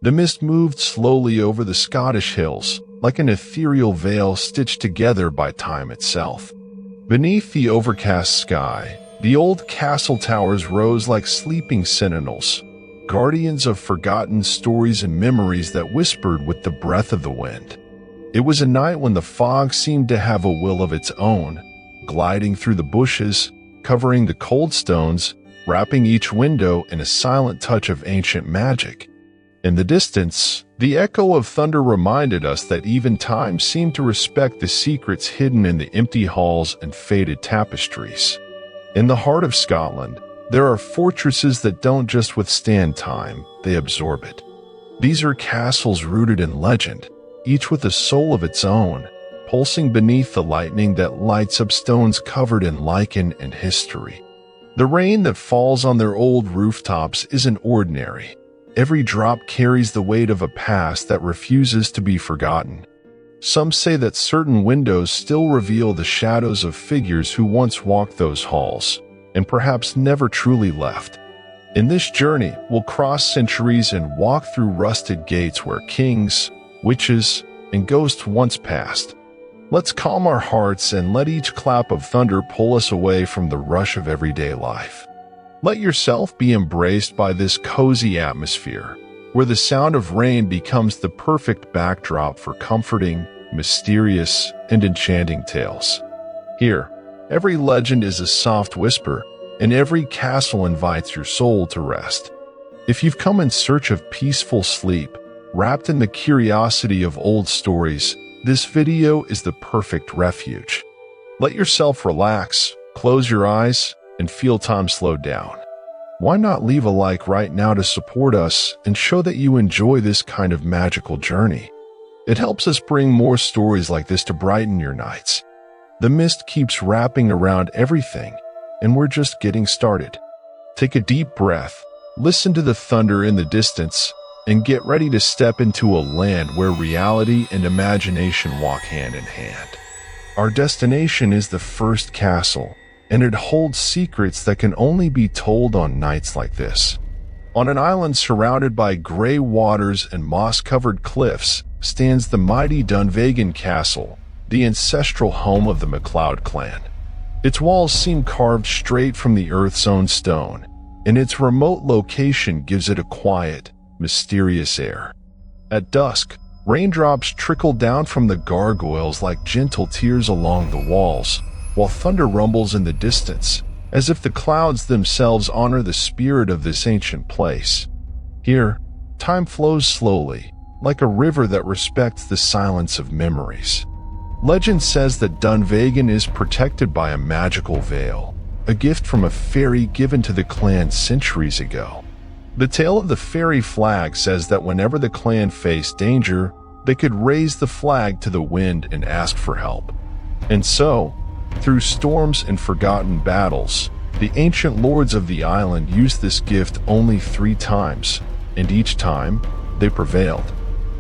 The mist moved slowly over the Scottish hills, like an ethereal veil stitched together by time itself. Beneath the overcast sky, the old castle towers rose like sleeping sentinels, guardians of forgotten stories and memories that whispered with the breath of the wind. It was a night when the fog seemed to have a will of its own, gliding through the bushes, covering the cold stones, wrapping each window in a silent touch of ancient magic. In the distance, the echo of thunder reminded us that even time seemed to respect the secrets hidden in the empty halls and faded tapestries. In the heart of Scotland, there are fortresses that don't just withstand time, they absorb it. These are castles rooted in legend, each with a soul of its own, pulsing beneath the lightning that lights up stones covered in lichen and history. The rain that falls on their old rooftops isn't ordinary. Every drop carries the weight of a past that refuses to be forgotten. Some say that certain windows still reveal the shadows of figures who once walked those halls, and perhaps never truly left. In this journey, we'll cross centuries and walk through rusted gates where kings, witches, and ghosts once passed. Let's calm our hearts and let each clap of thunder pull us away from the rush of everyday life. Let yourself be embraced by this cozy atmosphere, where the sound of rain becomes the perfect backdrop for comforting, mysterious, and enchanting tales. Here, every legend is a soft whisper, and every castle invites your soul to rest. If you've come in search of peaceful sleep, wrapped in the curiosity of old stories, this video is the perfect refuge. Let yourself relax, close your eyes, and feel time slow down. Why not leave a like right now to support us and show that you enjoy this kind of magical journey? It helps us bring more stories like this to brighten your nights. The mist keeps wrapping around everything, and we're just getting started. Take a deep breath, listen to the thunder in the distance, and get ready to step into a land where reality and imagination walk hand in hand. Our destination is the first castle, and it holds secrets that can only be told on nights like this. On an island surrounded by gray waters and moss-covered cliffs stands the mighty Dunvegan Castle, the ancestral home of the MacLeod clan. Its walls seem carved straight from the earth's own stone, and its remote location gives it a quiet, mysterious air. At dusk, raindrops trickle down from the gargoyles like gentle tears along the walls, while thunder rumbles in the distance, as if the clouds themselves honor the spirit of this ancient place. Here, time flows slowly, like a river that respects the silence of memories. Legend says that Dunvegan is protected by a magical veil, a gift from a fairy given to the clan centuries ago. The tale of the fairy flag says that whenever the clan faced danger, they could raise the flag to the wind and ask for help. And so, through storms and forgotten battles, the ancient lords of the island used this gift only 3 times, and each time, they prevailed.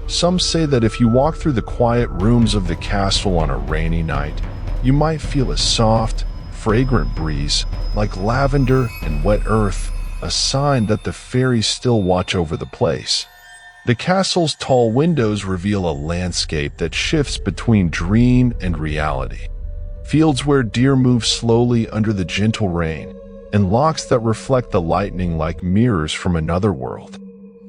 Some say that if you walk through the quiet rooms of the castle on a rainy night, you might feel a soft, fragrant breeze, like lavender and wet earth, a sign that the fairies still watch over the place. The castle's tall windows reveal a landscape that shifts between dream and reality. Fields where deer move slowly under the gentle rain, and lochs that reflect the lightning like mirrors from another world.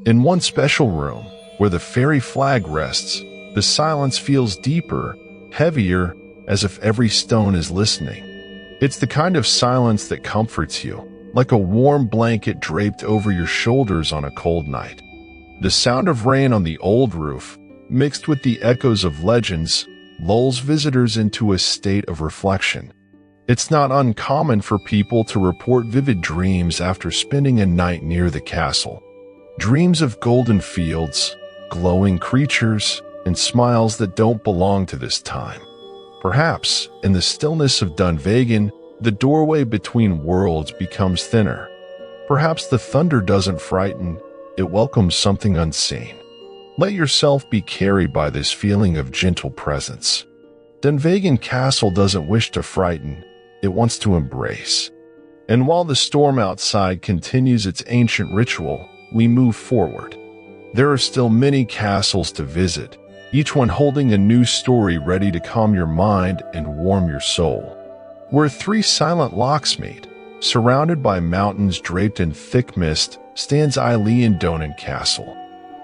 In one special room, where the fairy flag rests, the silence feels deeper, heavier, as if every stone is listening. It's the kind of silence that comforts you, like a warm blanket draped over your shoulders on a cold night. The sound of rain on the old roof, mixed with the echoes of legends, lulls visitors into a state of reflection. It's not uncommon for people to report vivid dreams after spending a night near the castle. Dreams of golden fields, glowing creatures, and smiles that don't belong to this time. Perhaps, in the stillness of Dunvegan, the doorway between worlds becomes thinner. Perhaps the thunder doesn't frighten, it welcomes something unseen. Let yourself be carried by this feeling of gentle presence. Dunvegan Castle doesn't wish to frighten, it wants to embrace. And while the storm outside continues its ancient ritual, we move forward. there are still many castles to visit, each one holding a new story ready to calm your mind and warm your soul. Where three silent lochs meet, surrounded by mountains draped in thick mist, stands Enchanted Castle.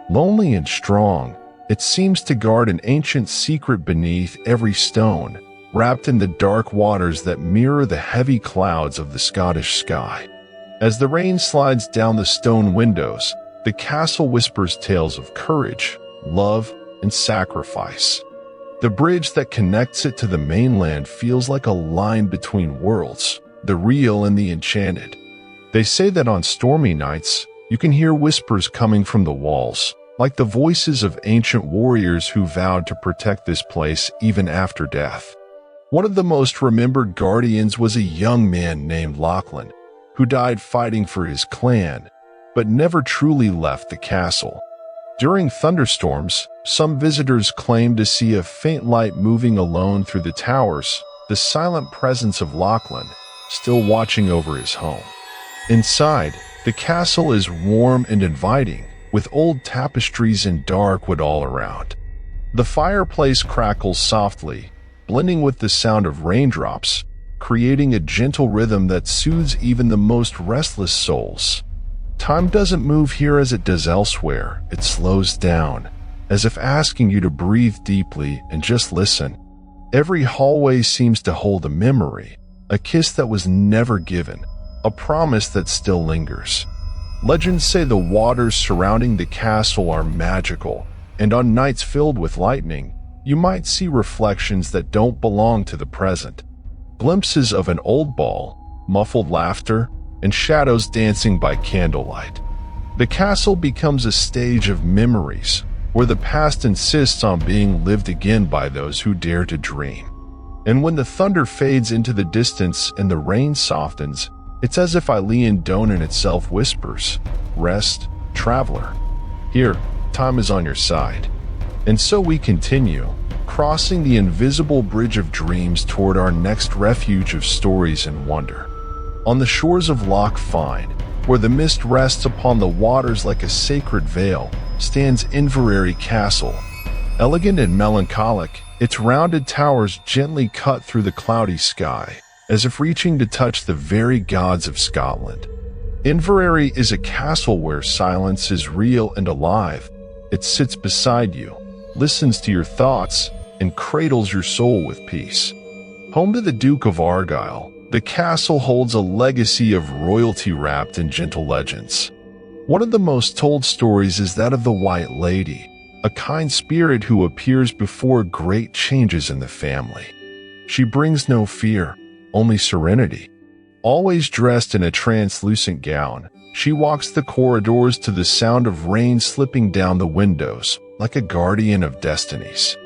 Lonely and strong, it seems to guard an ancient secret beneath every stone, wrapped in the dark waters that mirror the heavy clouds of the Scottish sky. As the rain slides down the stone windows, the castle whispers tales of courage, love, and sacrifice. The bridge that connects it to the mainland feels like a line between worlds, the real and the enchanted. They say that on stormy nights, you can hear whispers coming from the walls, like the voices of ancient warriors who vowed to protect this place even after death. One of the most remembered guardians was a young man named Lachlan, who died fighting for his clan, but never truly left the castle. During thunderstorms, some visitors claim to see a faint light moving alone through the towers, the silent presence of Lachlan, still watching over his home. Inside, the castle is warm and inviting, with old tapestries and dark wood all around. The fireplace crackles softly, blending with the sound of raindrops, creating a gentle rhythm that soothes even the most restless souls. Time doesn't move here as it does elsewhere. It slows down, as if asking you to breathe deeply and just listen. Every hallway seems to hold a memory, a kiss that was never given, a promise that still lingers. Legends say the waters surrounding the castle are magical, and on nights filled with lightning, you might see reflections that don't belong to the present. Glimpses of an old ball, muffled laughter, and shadows dancing by candlelight. The castle becomes a stage of memories, where the past insists on being lived again by those who dare to dream. And when the thunder fades into the distance and the rain softens, it's as if Enchanted itself whispers, "Rest, traveler. Here, time is on your side." And so we continue, crossing the invisible bridge of dreams toward our next refuge of stories and wonder. On the shores of Loch Fyne, where the mist rests upon the waters like a sacred veil, stands Inverary Castle. Elegant and melancholic, its rounded towers gently cut through the cloudy sky, as if reaching to touch the very gods of Scotland. Inverary is a castle where silence is real and alive. It sits beside you, listens to your thoughts, and cradles your soul with peace. Home to the Duke of Argyll, the castle holds a legacy of royalty wrapped in gentle legends. One of the most told stories is that of the White Lady, a kind spirit who appears before great changes in the family. She brings no fear, only serenity. Always dressed in a translucent gown, she walks the corridors to the sound of rain slipping down the windows, like a guardian of destinies.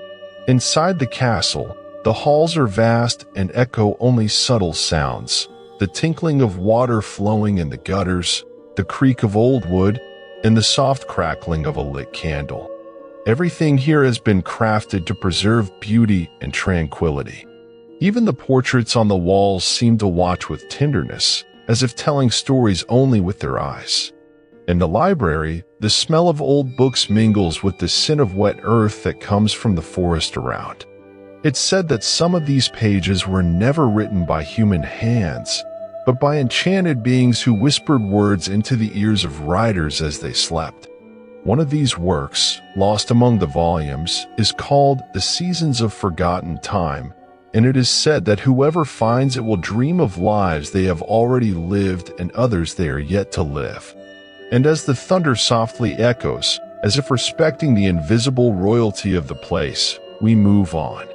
Inside the castle, the halls are vast and echo only subtle sounds, the tinkling of water flowing in the gutters, the creak of old wood, and the soft crackling of a lit candle. Everything here has been crafted to preserve beauty and tranquility. Even the portraits on the walls seem to watch with tenderness, as if telling stories only with their eyes. In the library, the smell of old books mingles with the scent of wet earth that comes from the forest around. It's said that some of these pages were never written by human hands, but by enchanted beings who whispered words into the ears of writers as they slept. One of these works, lost among the volumes, is called The Seasons of Forgotten Time, and it is said that whoever finds it will dream of lives they have already lived and others they are yet to live. And as the thunder softly echoes, as if respecting the invisible royalty of the place, we move on.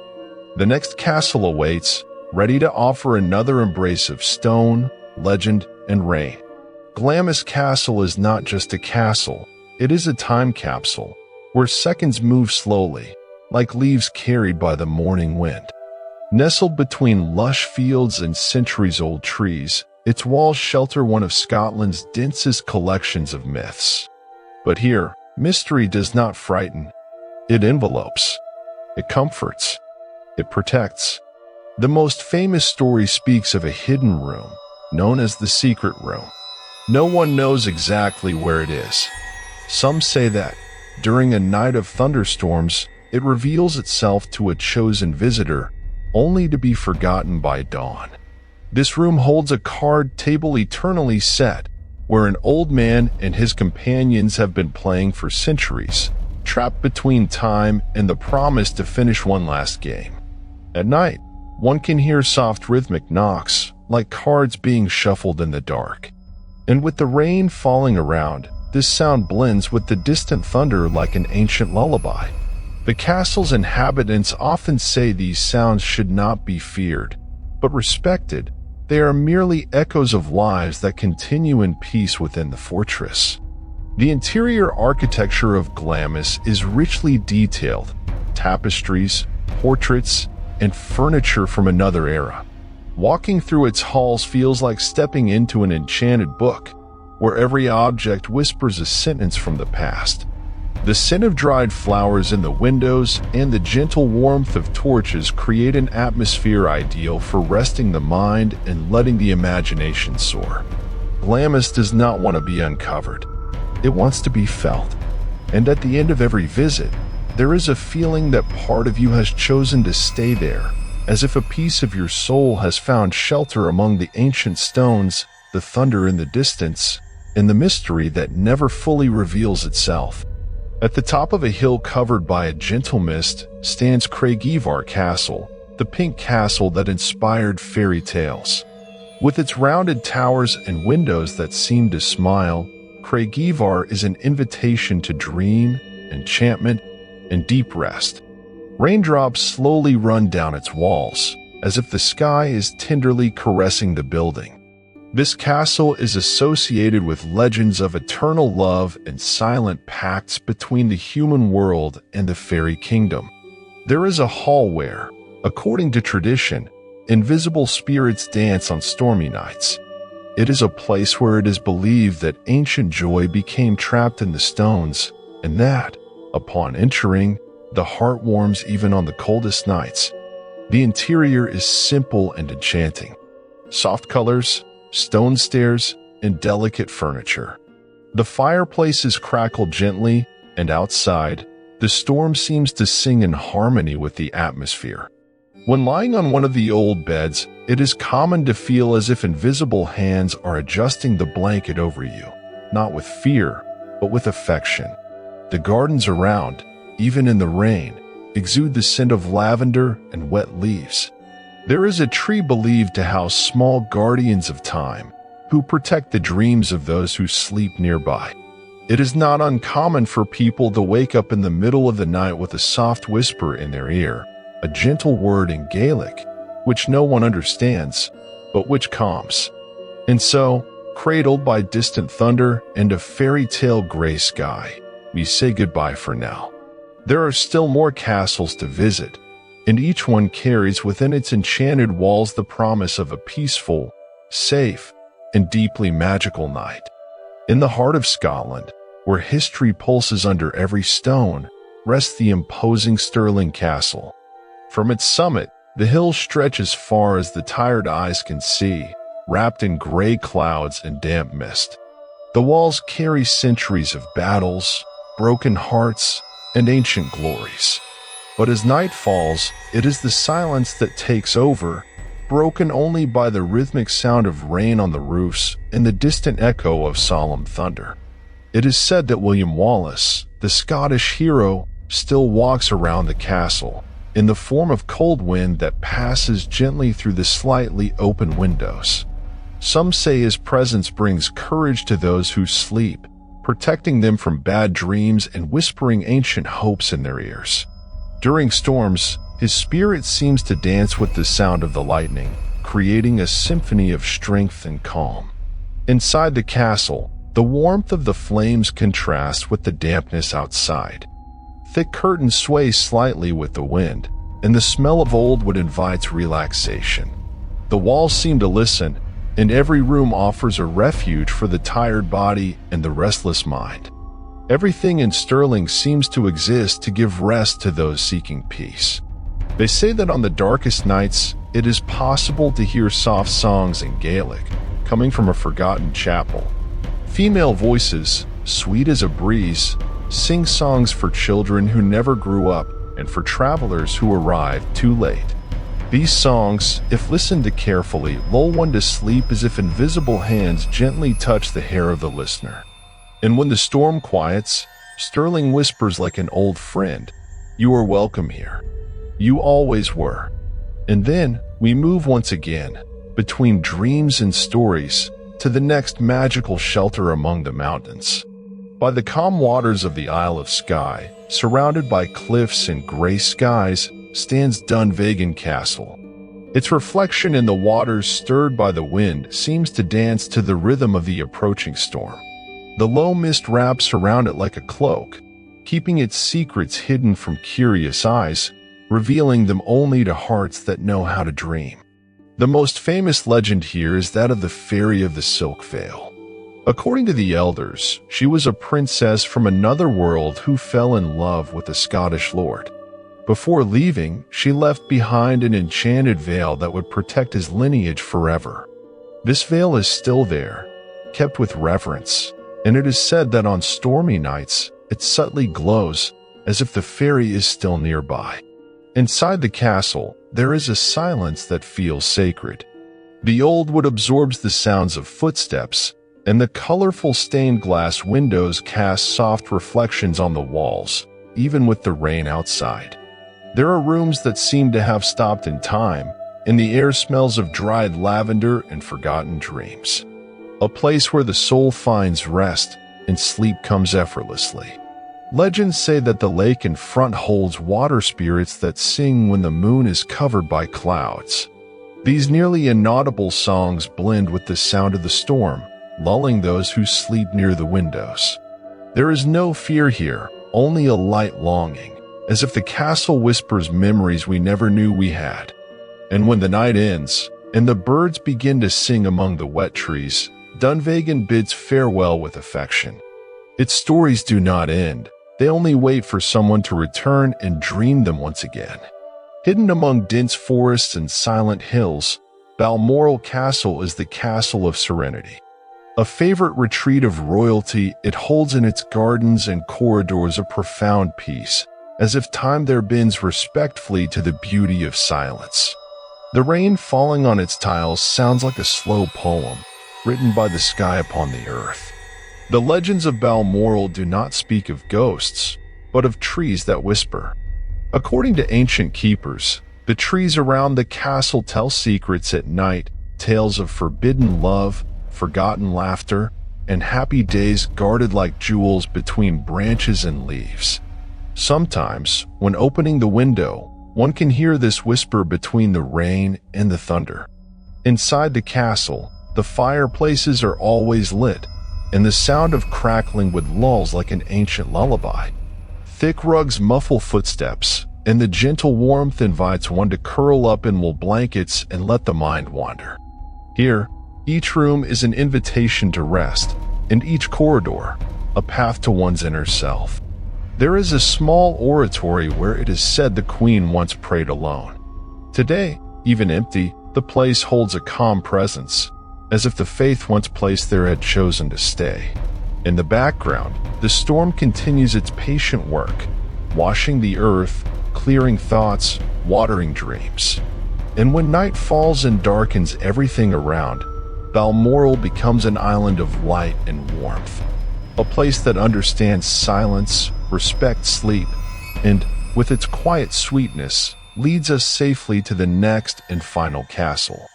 The next castle awaits, ready to offer another embrace of stone, legend, and rain. Glamis Castle is not just a castle, it is a time capsule, where seconds move slowly, like leaves carried by the morning wind. Nestled between lush fields and centuries-old trees, its walls shelter one of Scotland's densest collections of myths. But here, mystery does not frighten. It envelopes. It comforts. It protects. The most famous story speaks of a hidden room, known as the Secret Room. No one knows exactly where it is. Some say that, During a night of thunderstorms, it reveals itself to a chosen visitor, only to be forgotten by dawn. This room holds a card table eternally set, where an old man and his companions have been playing for centuries, trapped between time and the promise to finish one last game. At night, one can hear soft rhythmic knocks, like cards being shuffled in the dark. And with the rain falling around, this sound blends with the distant thunder like an ancient lullaby. The castle's inhabitants often say these sounds should not be feared, but respected. They are merely echoes of lives that continue in peace within the fortress. The interior architecture of Glamis is richly detailed: tapestries, portraits, and furniture from another era. Walking through its halls feels like stepping into an enchanted book, where every object whispers a sentence from the past. The scent of dried flowers in the windows and the gentle warmth of torches create an atmosphere ideal for resting the mind and letting the imagination soar. Glamis does not want to be uncovered. It wants to be felt. And at the end of every visit, there is a feeling that part of you has chosen to stay there, as if a piece of your soul has found shelter among the ancient stones, the thunder in the distance, and the mystery that never fully reveals itself. At the top of a hill covered by a gentle mist stands Craigievar Castle, the pink castle that inspired fairy tales. With its rounded towers and windows that seem to smile, Craigievar is an invitation to dream, enchantment, and deep rest. Raindrops slowly run down its walls, as if the sky is tenderly caressing the building. This castle is associated with legends of eternal love and silent pacts between the human world and the fairy kingdom. There is a hall where, according to tradition, invisible spirits dance on stormy nights. It is a place where it is believed that ancient joy became trapped in the stones, and that, upon entering, the heart warms even on the coldest nights. The interior is simple and enchanting. Soft colors, stone stairs, and delicate furniture. The fireplaces crackle gently, and outside, the storm seems to sing in harmony with the atmosphere. When lying on one of the old beds, it is common to feel as if invisible hands are adjusting the blanket over you, not with fear, but with affection. The gardens around, even in the rain, exude the scent of lavender and wet leaves. There is a tree believed to house small guardians of time, who protect the dreams of those who sleep nearby. It is not uncommon for people to wake up in the middle of the night with a soft whisper in their ear, a gentle word in Gaelic, which no one understands, but which calms. And so, cradled by distant thunder and a fairy tale gray sky, we say goodbye for now. There are still more castles to visit, and each one carries within its enchanted walls the promise of a peaceful, safe, and deeply magical night. In the heart of Scotland, where history pulses under every stone, rests the imposing Stirling Castle. From its summit, the hill stretches as far as the tired eyes can see, wrapped in gray clouds and damp mist. The walls carry centuries of battles, broken hearts, and ancient glories. But as night falls, it is the silence that takes over, broken only by the rhythmic sound of rain on the roofs and the distant echo of solemn thunder. It is said that William Wallace, the Scottish hero, still walks around the castle, in the form of cold wind that passes gently through the slightly open windows. Some say his presence brings courage to those who sleep, protecting them from bad dreams and whispering ancient hopes in their ears. During storms, his spirit seems to dance with the sound of the lightning, creating a symphony of strength and calm. Inside the castle, the warmth of the flames contrasts with the dampness outside. Thick curtains sway slightly with the wind, and the smell of old wood invites relaxation. The walls seem to listen, and every room offers a refuge for the tired body and the restless mind. Everything in Stirling seems to exist to give rest to those seeking peace. They say that on the darkest nights, it is possible to hear soft songs in Gaelic, coming from a forgotten chapel. Female voices, sweet as a breeze, sing songs for children who never grew up and for travelers who arrived too late. These songs, if listened to carefully, lull one to sleep as if invisible hands gently touch the hair of the listener. And when the storm quiets, Sterling whispers like an old friend, "You are welcome here. You always were." And then we move once again, between dreams and stories, to the next magical shelter among the mountains. By the calm waters of the Isle of Skye, surrounded by cliffs and gray skies, stands Dunvegan Castle. Its reflection in the waters stirred by the wind seems to dance to the rhythm of the approaching storm. The low mist wraps around it like a cloak, keeping its secrets hidden from curious eyes, revealing them only to hearts that know how to dream. The most famous legend here is that of the Fairy of the Silk Veil. According to the elders, she was a princess from another world who fell in love with a Scottish lord. Before leaving, she left behind an enchanted veil that would protect his lineage forever. This veil is still there, kept with reverence, and it is said that on stormy nights, it subtly glows as if the fairy is still nearby. Inside the castle, there is a silence that feels sacred. The old wood absorbs the sounds of footsteps, and the colorful stained glass windows cast soft reflections on the walls, even with the rain outside. There are rooms that seem to have stopped in time, and the air smells of dried lavender and forgotten dreams. A place where the soul finds rest and sleep comes effortlessly. Legends say that the lake in front holds water spirits that sing when the moon is covered by clouds. These nearly inaudible songs blend with the sound of the storm, lulling those who sleep near the windows. There is no fear here, only a light longing, as if the castle whispers memories we never knew we had. And when the night ends, and the birds begin to sing among the wet trees, Dunvegan bids farewell with affection. Its stories do not end. They only wait for someone to return and dream them once again. Hidden among dense forests and silent hills, Balmoral Castle is the castle of serenity. A favorite retreat of royalty, it holds in its gardens and corridors a profound peace, as if time there bends respectfully to the beauty of silence. The rain falling on its tiles sounds like a slow poem, written by the sky upon the earth. The legends of Balmoral do not speak of ghosts, but of trees that whisper. According to ancient keepers, the trees around the castle tell secrets at night, tales of forbidden love, forgotten laughter, and happy days guarded like jewels between branches and leaves. Sometimes, when opening the window, one can hear this whisper between the rain and the thunder. Inside the castle, the fireplaces are always lit, and the sound of crackling wood lulls like an ancient lullaby. Thick rugs muffle footsteps, and the gentle warmth invites one to curl up in wool blankets and let the mind wander. Here, each room is an invitation to rest, and each corridor, a path to one's inner self. There is a small oratory where it is said the Queen once prayed alone. Today, even empty, the place holds a calm presence, as if the faith once placed there had chosen to stay. In the background, the storm continues its patient work, washing the earth, clearing thoughts, watering dreams. And when night falls and darkens everything around, Balmoral becomes an island of light and warmth, a place that understands silence, respects sleep, and, with its quiet sweetness, leads us safely to the next and final castle.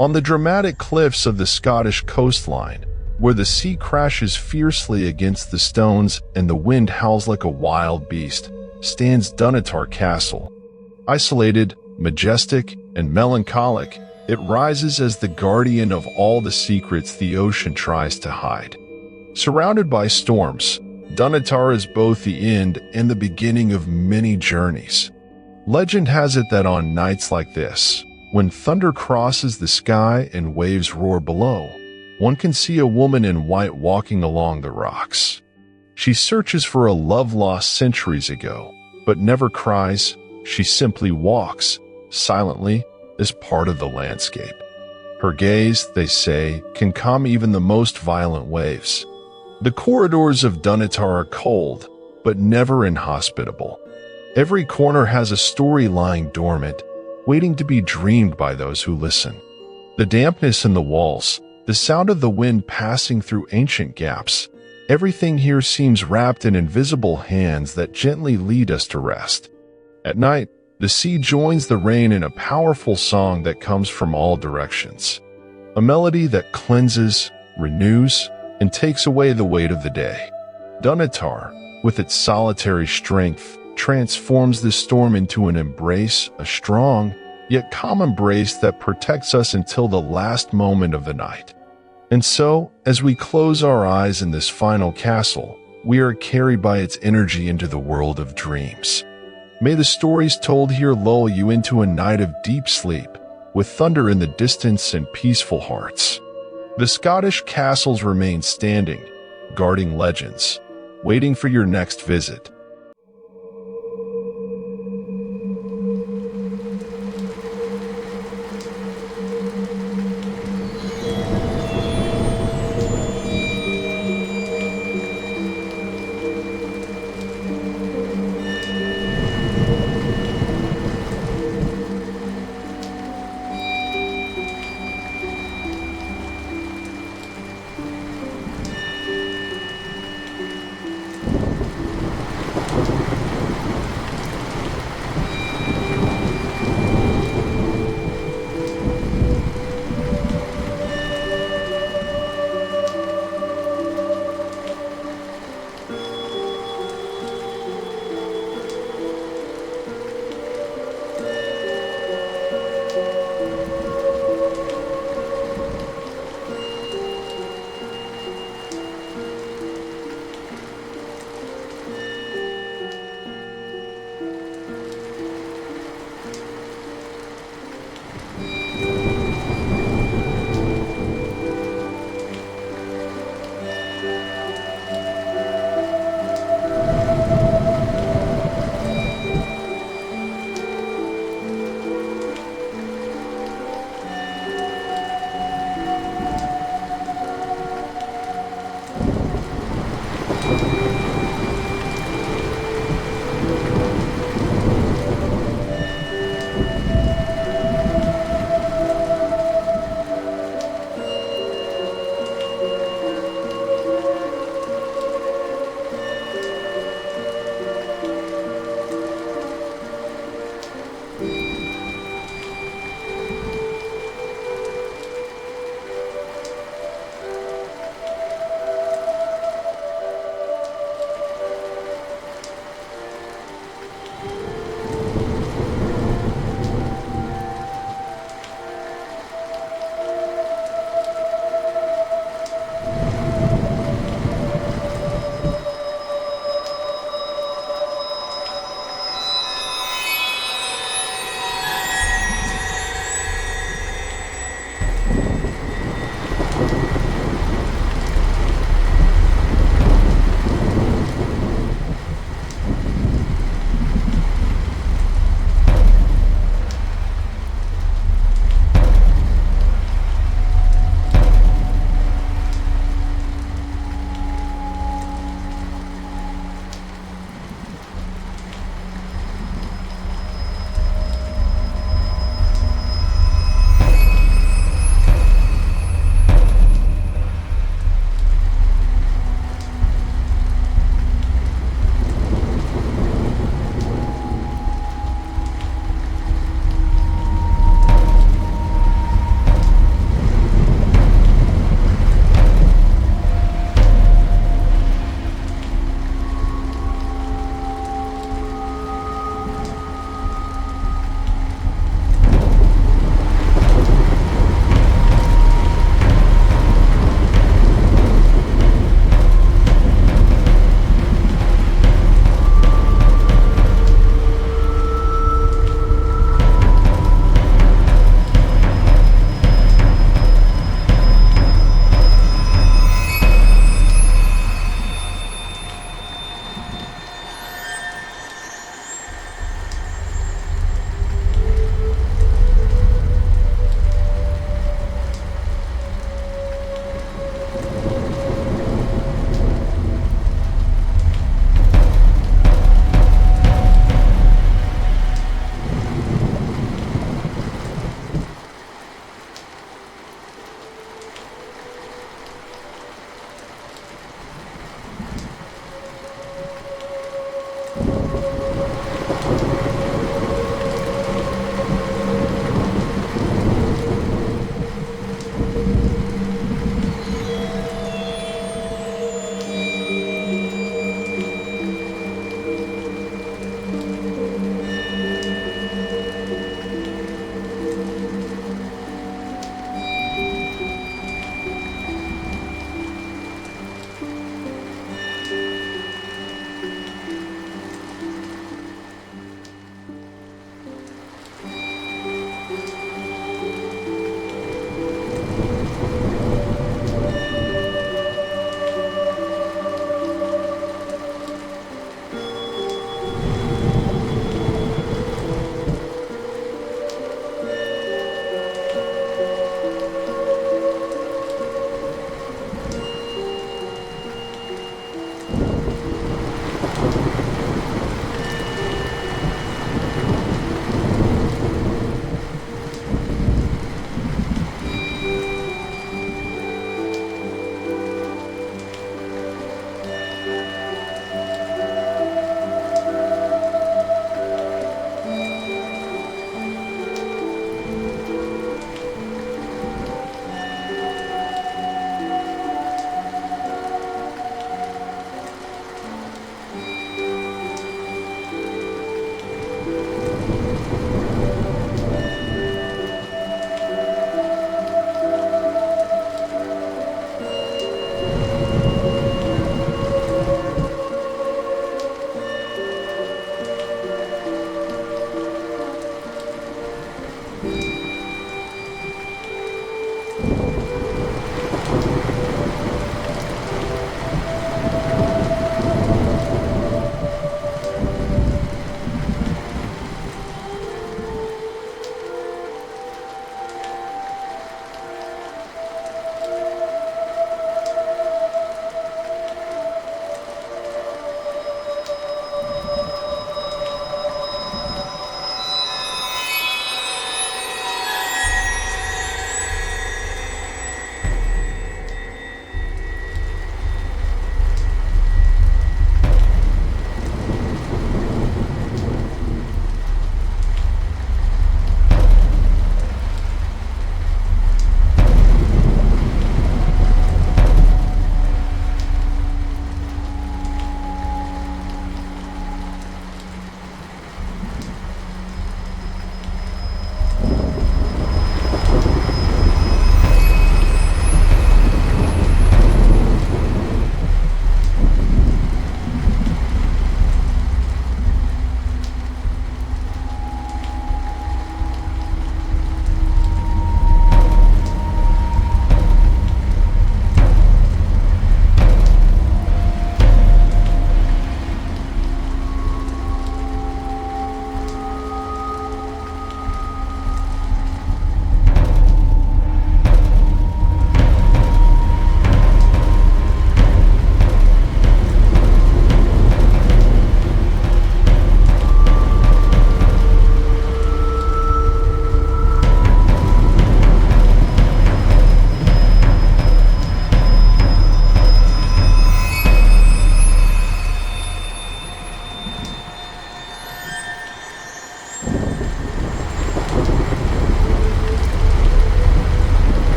On the dramatic cliffs of the Scottish coastline, where the sea crashes fiercely against the stones and the wind howls like a wild beast, stands Dunvegan Castle. Isolated, majestic, and melancholic, it rises as the guardian of all the secrets the ocean tries to hide. Surrounded by storms, Dunvegan is both the end and the beginning of many journeys. Legend has it that on nights like this, when thunder crosses the sky and waves roar below, one can see a woman in white walking along the rocks. She searches for a love lost centuries ago, but never cries. She simply walks, silently, as part of the landscape. Her gaze, they say, can calm even the most violent waves. The corridors of Dunvegan are cold, but never inhospitable. Every corner has a story lying dormant, waiting to be dreamed by those who listen. The dampness in the walls, the sound of the wind passing through ancient gaps, everything here seems wrapped in invisible hands that gently lead us to rest. At night, the sea joins the rain in a powerful song that comes from all directions. A melody that cleanses, renews, and takes away the weight of the day. Dunatar, with its solitary strength, transforms this storm into an embrace, a strong, yet calm embrace that protects us until the last moment of the night. And so, as we close our eyes in this final castle, we are carried by its energy into the world of dreams. May the stories told here lull you into a night of deep sleep, with thunder in the distance and peaceful hearts. The Scottish castles remain standing, guarding legends, waiting for your next visit.